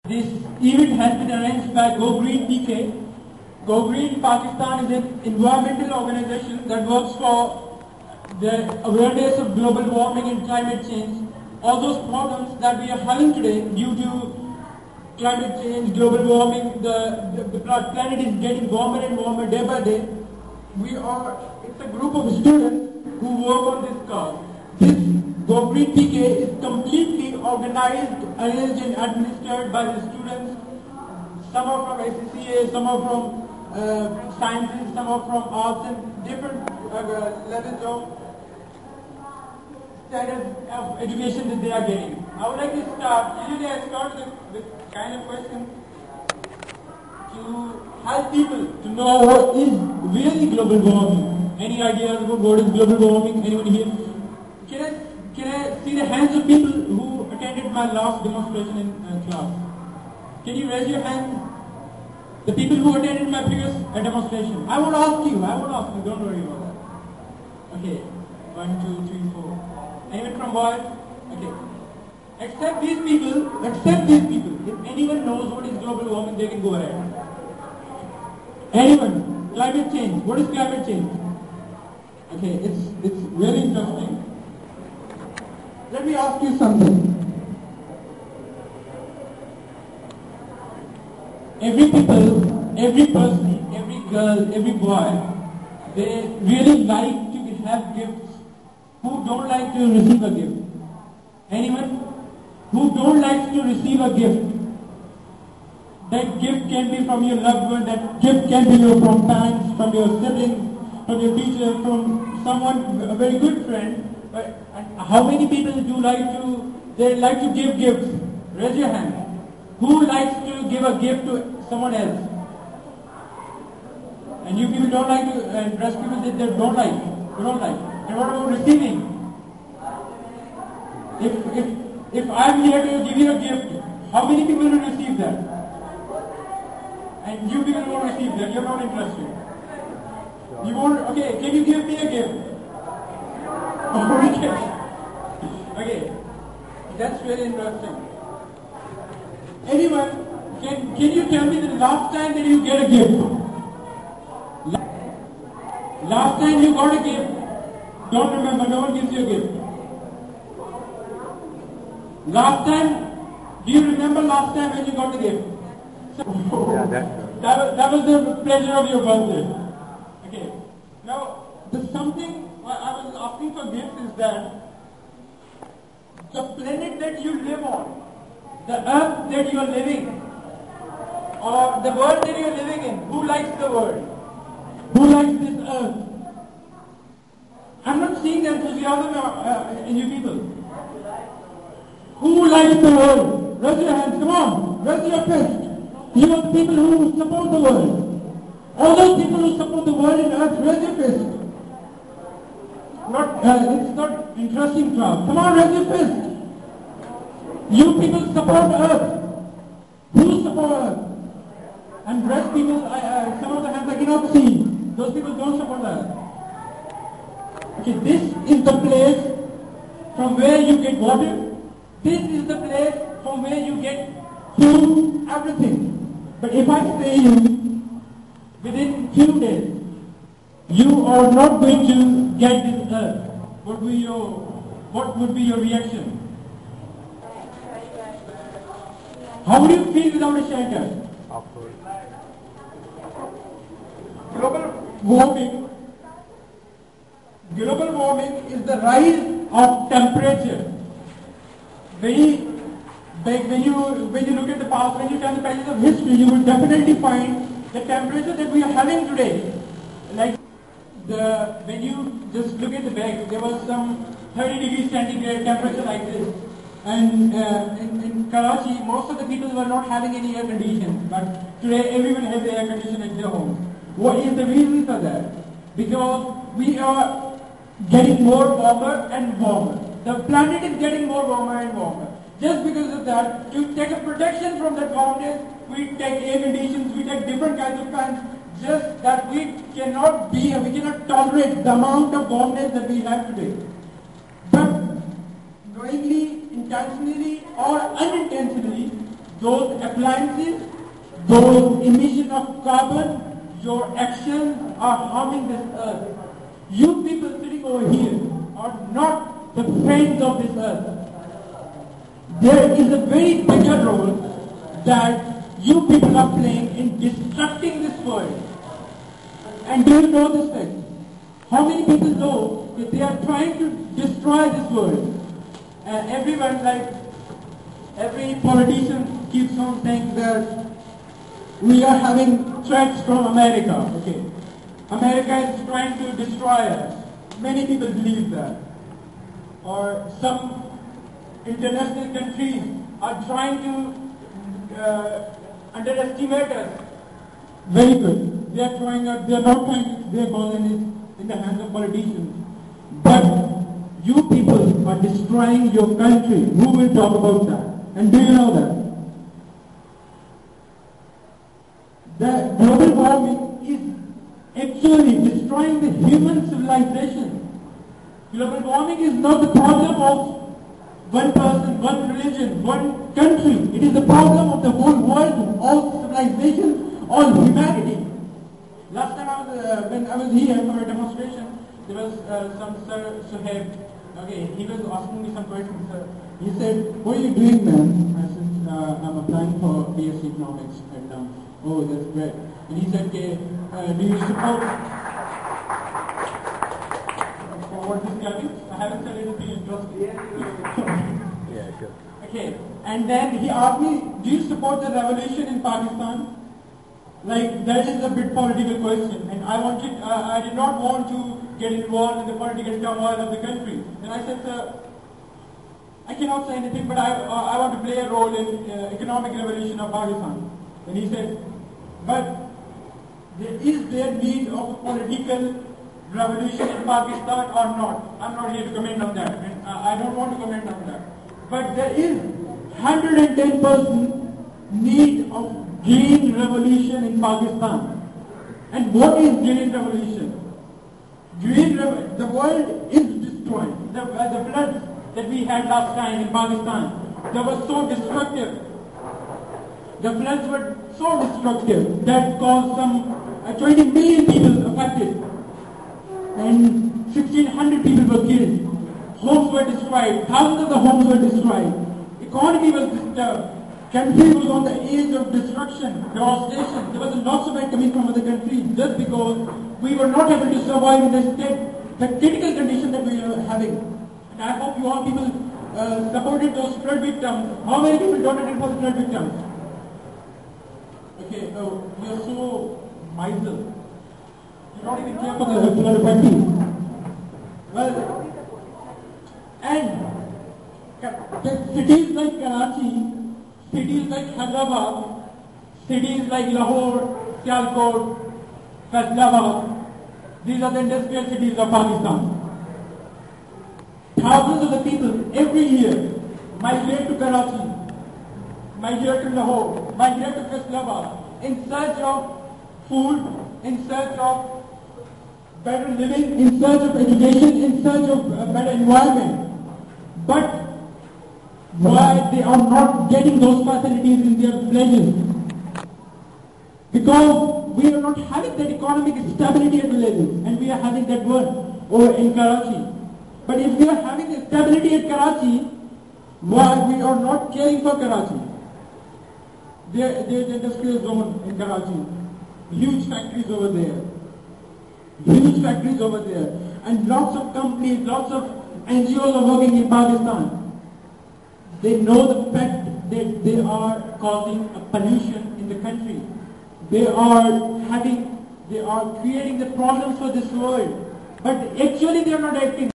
This event has been arranged by Go Green PK. Go Green Pakistan is an environmental organization that works for the awareness of global warming and climate change. All those problems that we are having today due to climate change, global warming, the planet is getting warmer and warmer day by day. It's a group of students who work on this cause. This Go Green PK is completely organized, arranged and administered by the students. Some are from ACCA, some are from sciences, some are from arts and different levels of standard of education that they are getting. I would like to start, usually I start with kind of question to help people to know what is really global warming. Any ideas about what is global warming? Anyone here? Can I see the hands of people who attended my last demonstration in class? Can you raise your hand? The people who attended my previous demonstration. I won't ask you, don't worry about that. Okay, 1, 2, 3, 4. Anyone from boys? Okay. Except these people, if anyone knows what is global warming, they can go ahead. Anyone? Climate change. What is climate change? Okay, it's really interesting. Let me ask you something. Every people, every person, every girl, every boy, they really like to have gifts. Who don't like to receive a gift? Anyone? Who don't like to receive a gift? That gift can be from your loved one, that gift can be from parents, from your siblings, from your teacher, from someone, a very good friend. But how many people they like to give gifts? Raise your hand. Who likes to give a gift to someone else? And you people don't like to, and rest people they don't like. You don't like. And what about receiving? If I'm here to give you a gift, how many people will receive that? And you people won't receive that. You're not interested. You won't. Okay, can you give me a gift? Okay, that's really interesting. Anyone, can you tell me the last time that you get a gift? Last time you got a gift? Don't remember, no one gives you a gift. Last time, do you remember last time when you got the gift? That was the pleasure of your birthday. Okay, now there's something I was asking for gifts is that the planet that you live on, the earth that you are living, or the world that you are living in, who likes the world? Who likes this earth? I'm not seeing enthusiasm in you people. Who likes the world? Raise your hands, come on, raise your fist. You are the people who support the world. All those people who support the world and earth, raise your fist. It's not interesting crowd. Come on, raise your fist. You people support earth. Who support earth? And rest people, some of the hands I cannot see. Those people don't support earth. Okay, this is the place from where you get water. This is the place from where you get food, everything. But if I say you, within few days, you are not going to get this earth, what would be your reaction? How would you feel without a shelter? Global warming is the rise of temperature. When you look at the past, when you turn the pages of history, you will definitely find the temperature that we are having today. Like when you just look at the bag, there was some 30 degrees centigrade temperature like this. And in Karachi, most of the people were not having any air conditioning. But today, everyone has air conditioning at their home. What is the reason for that? Because we are getting more warmer and warmer. The planet is getting more warmer and warmer. Just because of that, to take a protection from that warmness, we take air conditions, we take different kinds of fans. Just that we cannot tolerate the amount of warmness that we have today. But knowingly, intentionally or unintentionally, those appliances, those emission of carbon, your actions are harming this earth. You people sitting over here are not the friends of this earth. There is a very bigger role that you people are playing in destructing this world. And do you know this fact? How many people know that they are trying to destroy this world? Everyone, like every politician keeps on saying that we are having threats from America. Okay, America is trying to destroy us. Many people believe that. Or some international countries are trying to underestimate us. Very good. They are trying out. They are not trying to. Their ball in the hands of politicians. But you people are destroying your country. Who will talk about that? And do you know that? The global warming is actually destroying the human civilization. Global warming is not the problem of one person, one religion, one country. It is the problem of the whole world, all civilizations, all humanity. Last time when I was here for a demonstration, there was some Sir Suhaib. Okay, he was asking me some questions. He said, "What are you doing, man?" I said, "I'm applying for BSc Economics right now." "Oh, that's great." And he said, "Okay, do you support for this topic?" I haven't said anything interesting. Yeah, sure. Okay, and then he asked me, "Do you support the revolution in Pakistan?" Like, that is a bit political question, and I did not want to get involved in the political turmoil of the country. And I said, "Sir, I cannot say anything, but I want to play a role in economic revolution of Pakistan." And he said, "But is there need of a political revolution in Pakistan or not?" I'm not here to comment on that, and I don't want to comment on that. But there is 110% need of green revolution in Pakistan. And what is green revolution? The world is destroyed. The floods that we had last time in Pakistan, they were so destructive. The floods were so destructive that caused some 20 million people affected. And 1,600 people were killed. Homes were destroyed. Thousands of the homes were destroyed. Economy was disturbed. Country was on the edge of destruction, devastation. There was a lots of aid coming from other countries just because we were not able to survive in the state, the critical condition that we are having. And I hope you all people supported those flood victims. How many people donated for the flood victims? Okay, we are so miserly. You don't even care for the flood victims. Well, and cities like Karachi, cities like Hyderabad, cities like Lahore, Sialkot, Faisalabad, these are the industrial cities of Pakistan. Thousands of the people every year migrate to Karachi, migrate to Lahore, migrate to Faisalabad in search of food, in search of better living, in search of education, in search of a better environment. But why they are not getting those facilities in their villages? Because we are not having that economic stability at villages, and we are having that one over in Karachi. But if we are having stability at Karachi, why we are not caring for Karachi? There is industrial zone in Karachi, huge factories over there, and lots of companies, lots of NGOs are working in Pakistan. They know the fact that they are causing a pollution in the country. They are creating the problems for this world. But actually they are not acting.